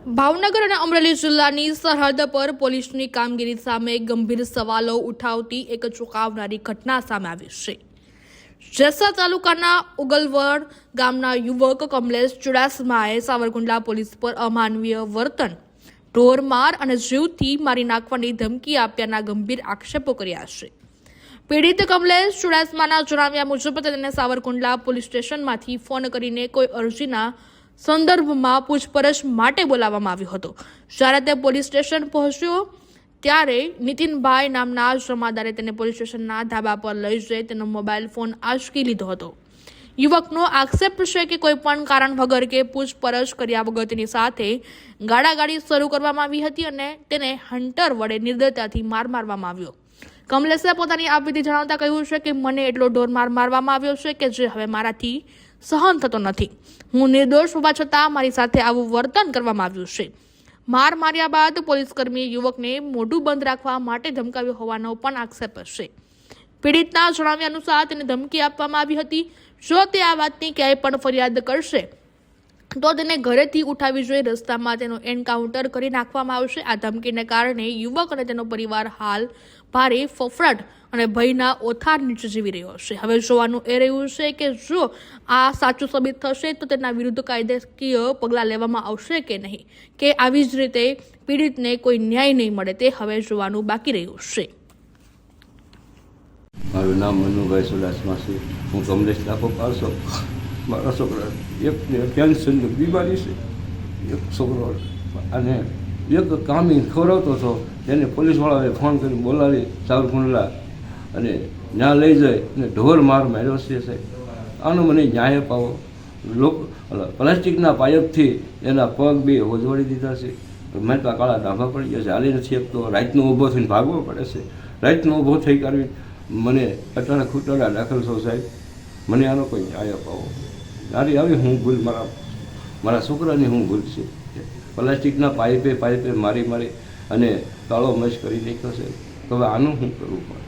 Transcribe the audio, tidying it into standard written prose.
ભાવનગર અને અમરેલી જિલ્લાની સરહદ પર પોલીસની કામગીરી સામે ગંભીર સવાલો ઉઠાવતી એક ચોંકાવનારી ઘટના સામે આવી છે। જેસા તાલુકાના ઉગલવડ ગામના યુવક કમલેશ ચુડાસમાએ સાવરકુંડલા પોલીસ પર અમાનવીય વર્તન, ઢોરમાર અને જીવથી મારી નાખવાની ધમકી આપ્યાના ગંભીર આક્ષેપો કર્યા છે। પીડિત કમલેશ ચુડાસમાના જણાવ્યા મુજબ તેને સાવરકુંડલા પોલીસ સ્ટેશનમાંથી ફોન કરીને કોઈ અરજીના સંદર્ભમાં પૂછપરછ માટે બોલાવવામાં આવ્યો હતો। જ્યારે તે પોલીસ સ્ટેશન પહોંચ્યો ત્યારે નીતિનભાઈ નામના જમાદારે તેને પોલીસ સ્ટેશનના ધાબા પર લઈ જઈ તેનો મોબાઈલ ફોન આંચકી લીધો હતો। યુવકનો આક્ષેપ છે કે કોઈ પણ કારણ વગર કે પૂછપરછ કર્યા વગર તેની સાથે ગાળાગાળી શરૂ કરવામાં આવી હતી અને તેને હન્ટર વડે નિર્દયતાથી માર મારવામાં આવ્યો। કમલેશે પોતાની આપવીતી જણાવતા કહ્યું છે કે મને એટલો ઢોરમાર મારવામાં આવ્યો છે કે જે હવે મારાથી સહન થતો નથી। હું નિર્દોષ હોવા છતાં મારી સાથે આવું વર્તન કરવામાં આવ્યું છે। માર માર્યા બાદ પોલીસકર્મીએ યુવકને મોઢું બંધ રાખવા માટે ધમકાવ્યો હોવાનો પણ આક્ષેપ છે। પીડિતના જણાવ્યા અનુસાર તેને ધમકી આપવામાં આવી હતી, જો તે આ વાતની ક્યાંય પણ ફરિયાદ કરશે તો તેને ઘરેથી ઉઠાવી જોઈ રસ્તામાં તેનો એન્કાઉન્ટર કરી નાખવામાં આવશે। આ ધમકીને કારણે યુવક અને તેનો પરિવાર હાલ ભારે ફફડાટ અને ભયના ઓથાર નીચે જીવી રહ્યો છે। હવે જોવાનું એ રહ્યું છે કે જો આ સાચું સાબિત થશે તો તેના વિરુદ્ધ કાયદાકીય પગલાં લેવામાં આવશે કે નહીં, કે આવી જ રીતે પીડિતને કોઈ ન્યાય નહીં મળે તે હવે જોવાનું બાકી રહ્યું છે। મારું નામ મનુભાઈ ચુડાસમા છે। હું કમલેશ ડાકો પાડશો। મારા છોકરા એક કેન્સરની બીમારી છે, એક છોકરો અને એક કામી ખવડાવતો હતો તેને પોલીસવાળાએ ફોન કરી બોલાવી સાવરકુંડલા અને ત્યાં લઈ જાય અને ઢોર માર માર્યો છે સાહેબ। આનો મને ન્યાય અપાવો। પ્લાસ્ટિકના પાઇપથી એના પગ બે હોજવાડી દીધા છે। મેટલા કાળા ડાંભા પડી ગયા છે, હાલી નથી શકતો। રાતનો ઊભો થઈને ભાગવો પડે છે। રાતનો ઊભો થઈ કરવી મને અટાણા ખૂટડા દાખલ છો સાહેબ। મને આનો કોઈ ન્યાય અપાવો। મારી આવી હું ભૂલ મારા છોકરાની હું ભૂલ છે। પ્લાસ્ટિકના પાઇપે મારી અને કાળો મશ કરી નાખ્યો છે। તો હવે આનું શું કરવું પડે?